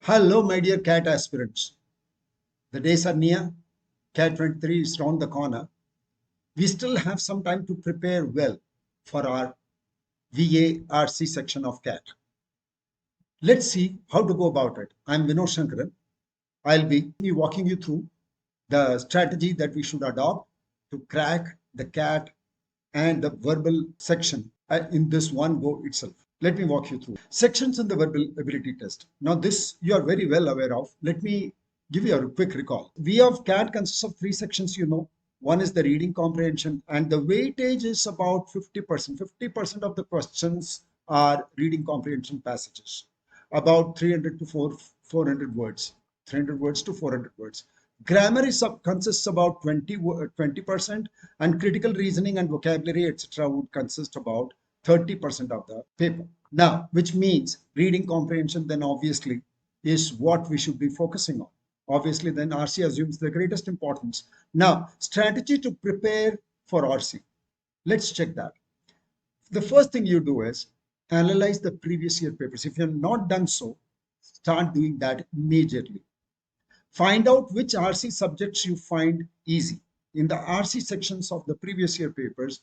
Hello, my dear CAT aspirants. The days are near. CAT 23 is round the corner. We still have some time to prepare well for our VARC section of CAT. Let's see how to go about it. I'm Vinod Shankaran. I'll be walking you through the strategy that we should adopt to crack the CAT and the verbal section in this one go itself. Let me walk you through sections in the verbal ability test. Now, this you are very well aware of. Let me give you a quick recall. We of CAT consists of three sections, you know. One is the reading comprehension, and the weightage is about 50%. 50% of the questions are reading comprehension passages, about 300 to 400 words, 300 words to 400 words. Grammar consists about 20%, and critical reasoning and vocabulary, etc., would consist about 30% of the paper. Now, which means reading comprehension then obviously is what we should be focusing on. Obviously, then RC assumes the greatest importance. Now, strategy to prepare for RC. Let's check that. The first thing you do is analyze the previous year papers. If you have not done so, start doing that immediately. Find out which RC subjects you find easy. In the RC sections of the previous year papers,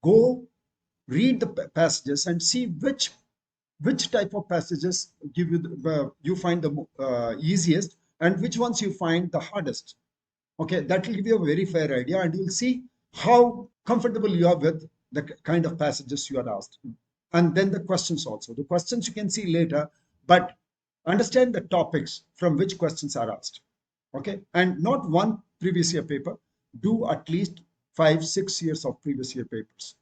go read the passages and see which type of passages give you you find the easiest and which ones you find the hardest. Okay, that will give you a very fair idea, and you'll see how comfortable you are with the kind of passages you are asked. And then the questions also. The questions you can see later, but understand the topics from which questions are asked. Okay, and not one previous year paper. Do at least 5-6 years of previous year papers.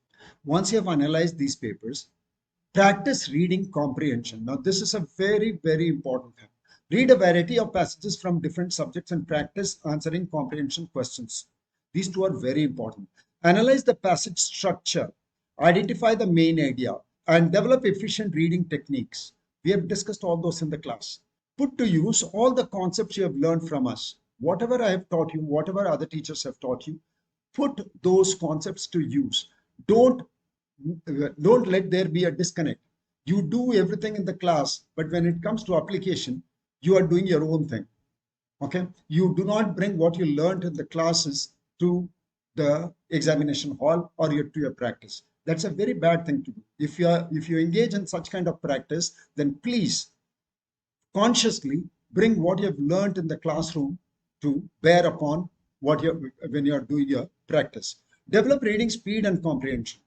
Once you have analyzed these papers, practice reading comprehension. Now, this is a very, very important thing. Read a variety of passages from different subjects and practice answering comprehension questions. These two are very important. Analyze the passage structure, identify the main idea, and develop efficient reading techniques. We have discussed all those in the class. Put to use all the concepts you have learned from us. Whatever I have taught you, whatever other teachers have taught you, put those concepts to use. Don't let there be a disconnect. You do everything in the class, but when it comes to application, you are doing your own thing. Okay, you do not bring what you learned in the classes to the examination hall or to your practice. That's a very bad thing to do. If you engage in such kind of practice, then please consciously bring what you have learned in the classroom to bear upon when you are doing your practice. Develop reading speed and comprehension.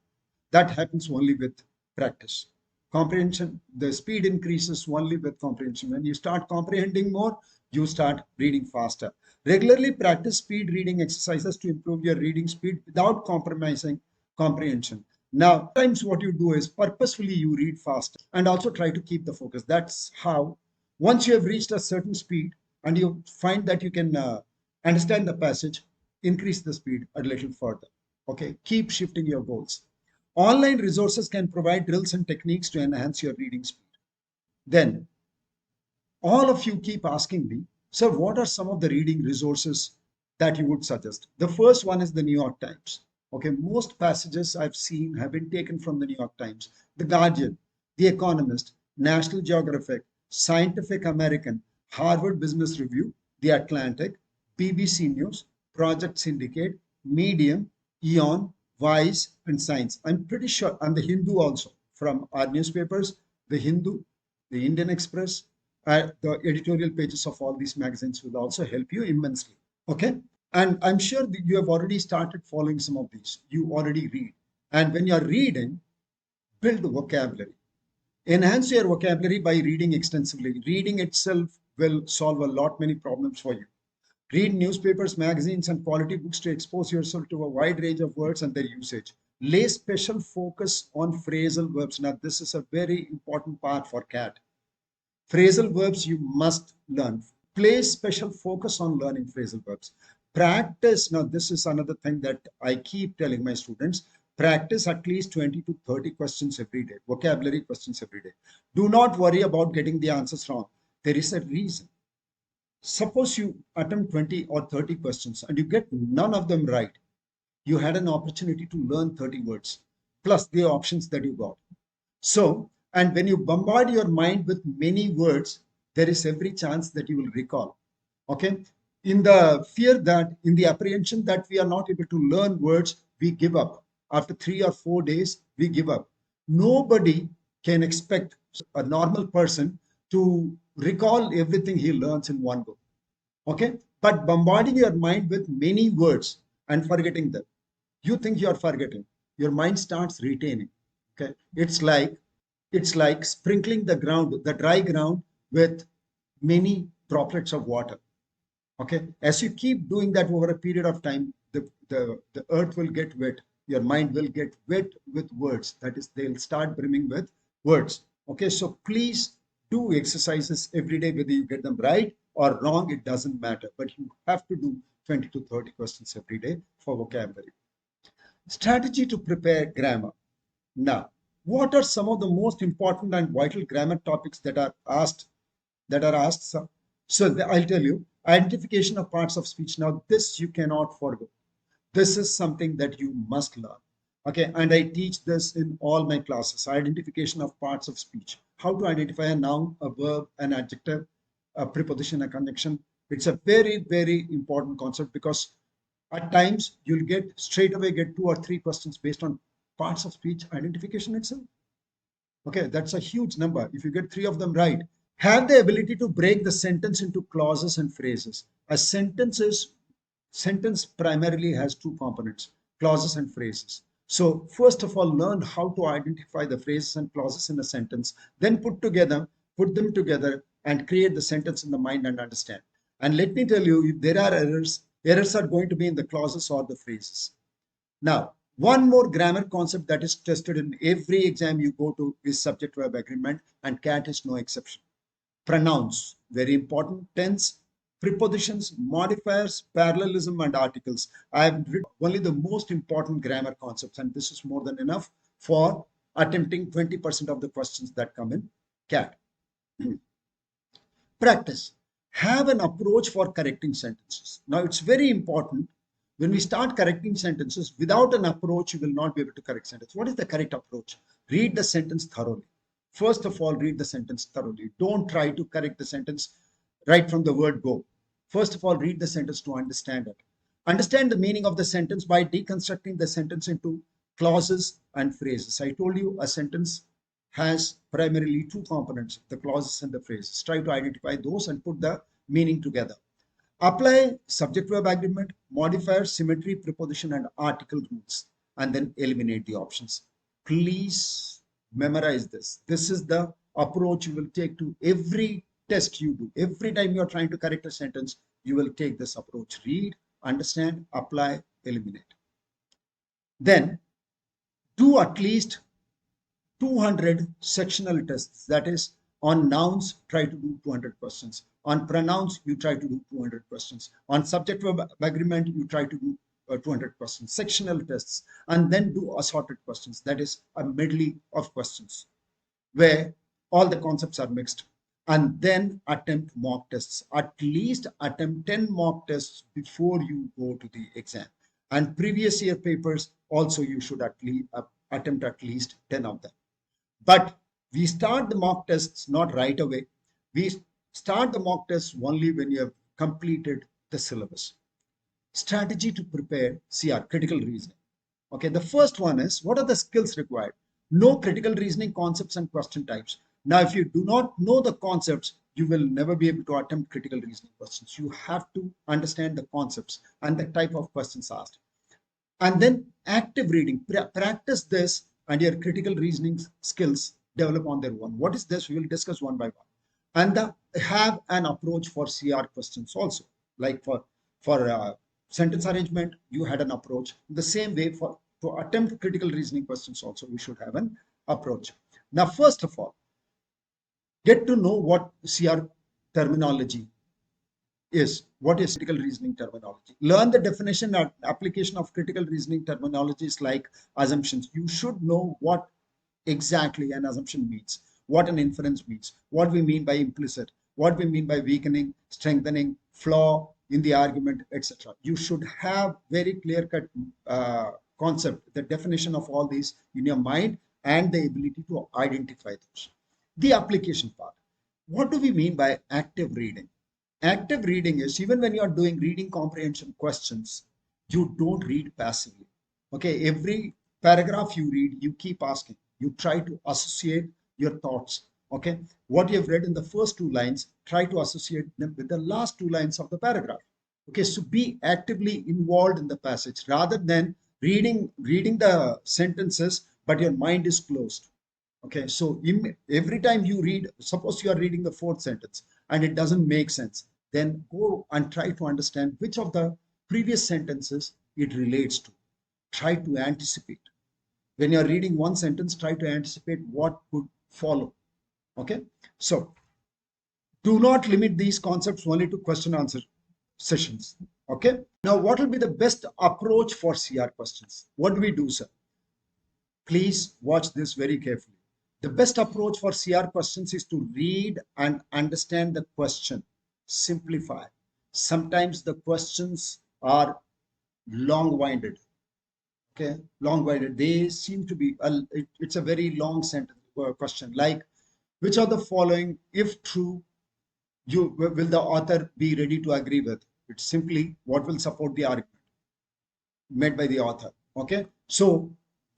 That happens only with practice. Comprehension, the speed increases only with comprehension. When you start comprehending more, you start reading faster. Regularly practice speed reading exercises to improve your reading speed without compromising comprehension. Now, sometimes what you do is purposefully you read faster and also try to keep the focus. That's how, once you have reached a certain speed and you find that you can understand the passage, increase the speed a little further. Okay, keep shifting your goals. Online resources can provide drills and techniques to enhance your reading speed. Then, all of you keep asking me, sir, what are some of the reading resources that you would suggest? The first one is the New York Times. Okay, most passages I've seen have been taken from the New York Times, The Guardian, The Economist, National Geographic, Scientific American, Harvard Business Review, The Atlantic, BBC News, Project Syndicate, Medium, Eon, Vice, and Science. I'm pretty sure, and the Hindu also, from our newspapers, the Hindu, the Indian Express, the editorial pages of all these magazines will also help you immensely. Okay, and I'm sure that you have already started following some of these. You already read, and when you're reading, build vocabulary. Enhance your vocabulary by reading extensively. Reading itself will solve a lot many problems for you. Read newspapers, magazines, and quality books to expose yourself to a wide range of words and their usage. Lay special focus on phrasal verbs. Now, this is a very important part for CAT. Phrasal verbs you must learn. Place special focus on learning phrasal verbs. Practice. Now, this is another thing that I keep telling my students. Practice at least 20 to 30 questions every day, vocabulary questions every day. Do not worry about getting the answers wrong. There is a reason. Suppose you attempt 20 or 30 questions and you get none of them right. You had an opportunity to learn 30 words plus the options that you got. So, and when you bombard your mind with many words, there is every chance that you will recall. Okay. In the fear that, in the apprehension that we are not able to learn words, we give up. After 3 or 4 days, we give up. Nobody can expect a normal person to recall everything he learns in one go. Okay. But bombarding your mind with many words and forgetting them, you think you are forgetting, your mind starts retaining. Okay. It's like sprinkling the dry ground with many droplets of water. Okay. As you keep doing that over a period of time, the earth will get wet. Your mind will get wet with words. That is, they'll start brimming with words. Okay. So please do exercises every day, whether you get them right or wrong, it doesn't matter. But you have to do 20 to 30 questions every day for vocabulary. Strategy to prepare grammar. Now, what are some of the most important and vital grammar topics that are asked? So I'll tell you, identification of parts of speech. Now, this you cannot forget. This is something that you must learn. Okay, and I teach this in all my classes. Identification of parts of speech. How to identify a noun, a verb, an adjective, a preposition, a conjunction. It's a very, very important concept, because at times you'll straight away get 2 or 3 questions based on parts of speech identification itself. Okay, that's a huge number. If you get 3 of them right, have the ability to break the sentence into clauses and phrases. A sentence primarily has 2 components, clauses and phrases. So first of all, learn how to identify the phrases and clauses in a sentence, then put them together and create the sentence in the mind and understand. And let me tell you, if there are errors are going to be in the clauses or the phrases. Now, one more grammar concept that is tested in every exam you go to is subject verb agreement, and CAT is no exception. Pronouns, very important. Tense, prepositions, modifiers, parallelism, and articles. I have written only the most important grammar concepts, and this is more than enough for attempting 20% of the questions that come in CAT. Practice. Have an approach for correcting sentences. Now, it's very important. When we start correcting sentences, without an approach, you will not be able to correct sentence. What is the correct approach? Read the sentence thoroughly. First of all, read the sentence thoroughly. Don't try to correct the sentence right from the word go. First of all, read the sentence to understand it. Understand the meaning of the sentence by deconstructing the sentence into clauses and phrases. I told you a sentence has primarily 2 components, the clauses and the phrases. Try to identify those and put the meaning together. Apply subject verb agreement, modifier, symmetry, preposition, and article rules, and then eliminate the options. Please memorize this. This is the approach you will take to every test you do. Every time you are trying to correct a sentence, you will take this approach. Read, understand, apply, eliminate. Then do at least 200 sectional tests. That is, on nouns, try to do 200 questions. On pronouns, you try to do 200 questions. On subject verb agreement, you try to do 200 questions. Sectional tests, and then do assorted questions. That is a medley of questions where all the concepts are mixed. And then attempt mock tests. At least attempt 10 mock tests before you go to the exam. And previous year papers also, you should attempt at least 10 of them. But we start the mock tests not right away. We start the mock tests only when you have completed the syllabus. Strategy to prepare CR, critical reasoning. Okay, the first one is, what are the skills required? Know critical reasoning concepts and question types. Now, if you do not know the concepts, you will never be able to attempt critical reasoning questions. You have to understand the concepts and the type of questions asked. And then active reading. Practice this, and your critical reasoning skills develop on their own. What is this? We will discuss one by one. And have an approach for CR questions also. Like for sentence arrangement, you had an approach. The same way to attempt critical reasoning questions also, we should have an approach. Now, first of all, get to know what CR terminology is. What is critical reasoning terminology? Learn the definition and application of critical reasoning terminologies like assumptions. You should know what exactly an assumption means, what an inference means, what we mean by implicit, what we mean by weakening, strengthening, flaw in the argument, etc. You should have very clear-cut concept, the definition of all these in your mind, and the ability to identify those. The application part. What do we mean by active reading? Active reading is even when you are doing reading comprehension questions, you don't read passively. Okay, every paragraph you read, you keep asking. You try to associate your thoughts. Okay, what you have read in the first two lines, try to associate them with the last two lines of the paragraph. Okay, so be actively involved in the passage rather than reading the sentences, but your mind is closed. Okay, so every time you read, suppose you are reading the fourth sentence and it doesn't make sense, then go and try to understand which of the previous sentences it relates to. Try to anticipate. When you're reading one sentence, try to anticipate what could follow. Okay, so do not limit these concepts only to question answer sessions. Okay, now what will be the best approach for CR questions? What do we do, sir? Please watch this very carefully. The best approach for CR questions is to read and understand the question. Simplify. Sometimes the questions are long-winded. Okay, long-winded. They seem to be, it's a very long sentence question, like which of the following, if true, will the author be ready to agree with? It's simply what will support the argument made by the author. Okay, so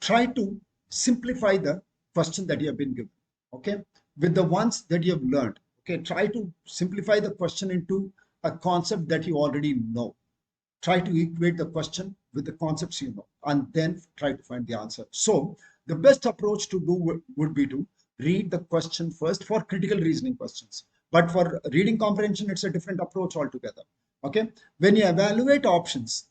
try to simplify the question that you have been given. Okay, with the ones that you have learned. Okay, try to simplify the question into a concept that you already know. Try to equate the question with the concepts you know, and then try to find the answer. So the best approach to do would be to read the question first for critical reasoning questions. But for reading comprehension, it's a different approach altogether. Okay, when you evaluate options,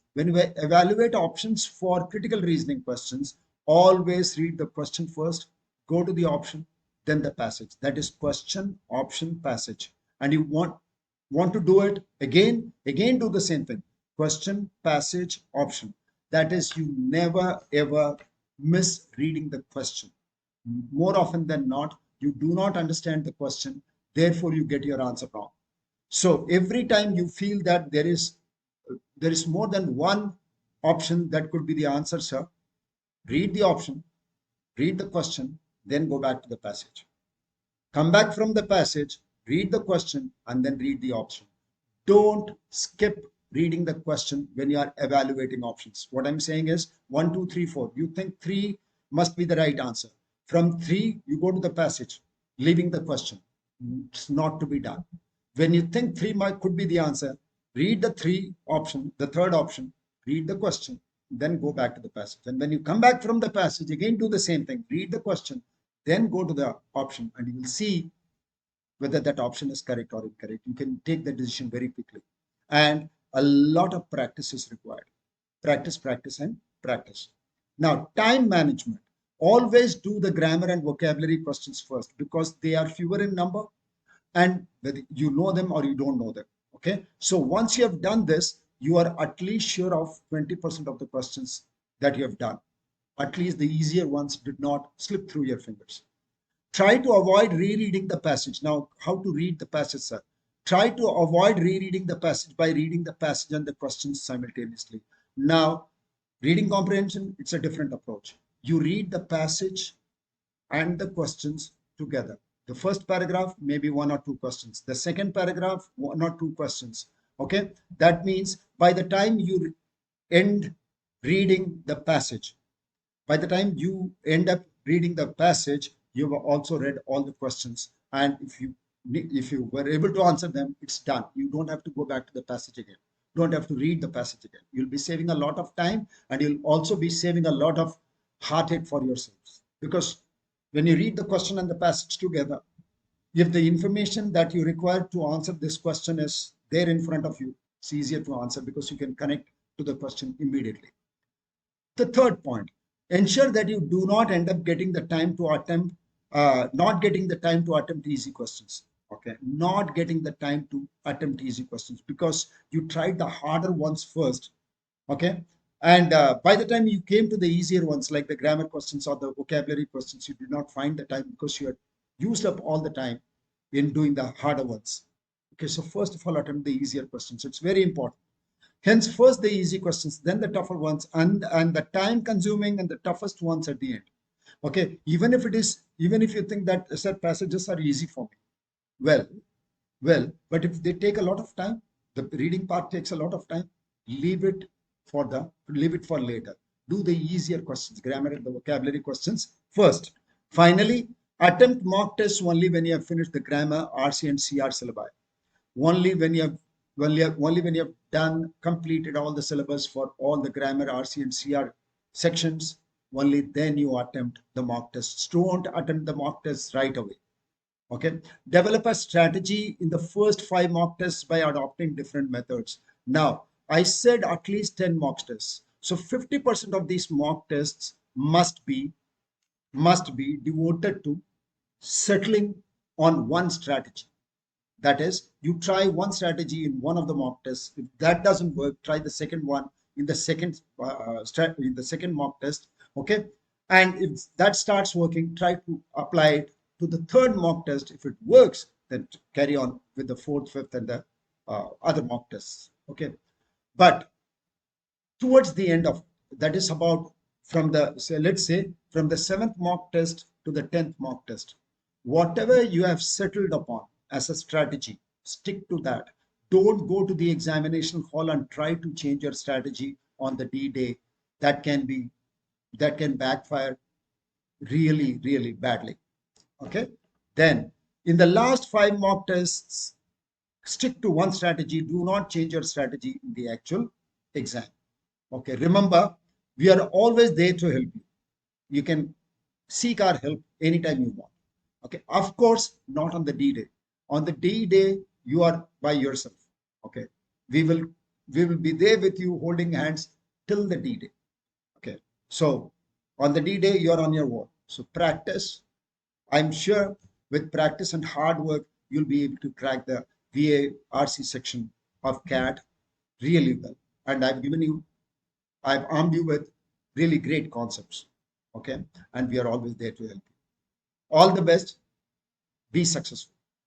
for critical reasoning questions, always read the question first, go to the option, then the passage. That is question, option, passage. And you want to do it again, do the same thing. Question, passage, option. That is, you never ever miss reading the question. More often than not, you do not understand the question, therefore you get your answer wrong. So every time you feel that there is more than one option that could be the answer, sir, read the option, read the question, then go back to the passage. Come back from the passage, read the question, and then read the option. Don't skip reading the question when you are evaluating options. What I'm saying is 1, 2, 3, 4. You think 3 must be the right answer. From 3, you go to the passage, leaving the question. It's not to be done. When you think 3 could be the answer, read the third option, read the question, then go back to the passage. And when you come back from the passage, again do the same thing. Read the question, then go to the option, and you will see whether that option is correct or incorrect. You can take the decision very quickly. And a lot of practice is required. Practice, practice, and practice. Now, time management. Always do the grammar and vocabulary questions first because they are fewer in number and whether you know them or you don't know them. Okay. So once you have done this, you are at least sure of 20% of the questions that you have done. At least the easier ones did not slip through your fingers. Try to avoid rereading the passage. Now, how to read the passage, sir? Try to avoid rereading the passage by reading the passage and the questions simultaneously. Now, reading comprehension, it's a different approach. You read the passage and the questions together. The first paragraph, maybe 1 or 2 questions. The second paragraph, 1 or 2 questions. Okay, that means by the time you end reading the passage, by the time you end up reading the passage, you have also read all the questions. And if you were able to answer them, it's done. You don't have to go back to the passage again. You don't have to read the passage again. You'll be saving a lot of time and you'll also be saving a lot of heartache for yourselves. Because when you read the question and the passage together, if the information that you require to answer this question is there in front of you, it's easier to answer because you can connect to the question immediately. The third point, ensure that you do not end up getting the time to attempt, not getting the time to attempt easy questions. Okay, not getting the time to attempt easy questions because you tried the harder ones first. Okay, and by the time you came to the easier ones like the grammar questions or the vocabulary questions, you did not find the time because you had used up all the time in doing the harder ones. Okay, so first of all, attempt the easier questions. It's very important. Hence, first the easy questions, then the tougher ones, and the time consuming and the toughest ones at the end. Okay, even if you think that, sir, passages are easy for me. Well, but if they take a lot of time, the reading part takes a lot of time, leave it for later. Do the easier questions, grammar and the vocabulary questions first. Finally, attempt mock tests only when you have finished the grammar, RC and CR syllabi. Only when you have only when you have completed all the syllabus for all the grammar, RC and CR sections, only then you attempt the mock tests. Don't attempt the mock tests right away. Okay, develop a strategy in the first 5 mock tests by adopting different methods. Now, I said at least 10 mock tests. So 50% of these mock tests must be devoted to settling on one strategy. That is, you try one strategy in one of the mock tests. If that doesn't work, try the second one in the second mock test. Okay, and if that starts working, try to apply it to the third mock test. If it works, then carry on with the fourth, fifth, and the other mock tests. Okay, but towards the end of that is about from the let's say from the 7th mock test to the 10th mock test, whatever you have settled upon as a strategy, stick to that. Don't go to the examination hall and try to change your strategy on the D-day. That can backfire really, really badly. Okay, then in the last 5 mock tests, stick to one strategy. Do not change your strategy in the actual exam. Okay, remember, we are always there to help you. You can seek our help anytime you want. Okay, of course, not on the D-day. On the D-day, you are by yourself. Okay, we will be there with you, holding hands till the D-day. Okay, so on the D-day, you are on your own. So practice. I'm sure with practice and hard work, you'll be able to crack the VARC section of CAT really well. And I've armed you with really great concepts. Okay, and we are always there to help you. All the best. Be successful.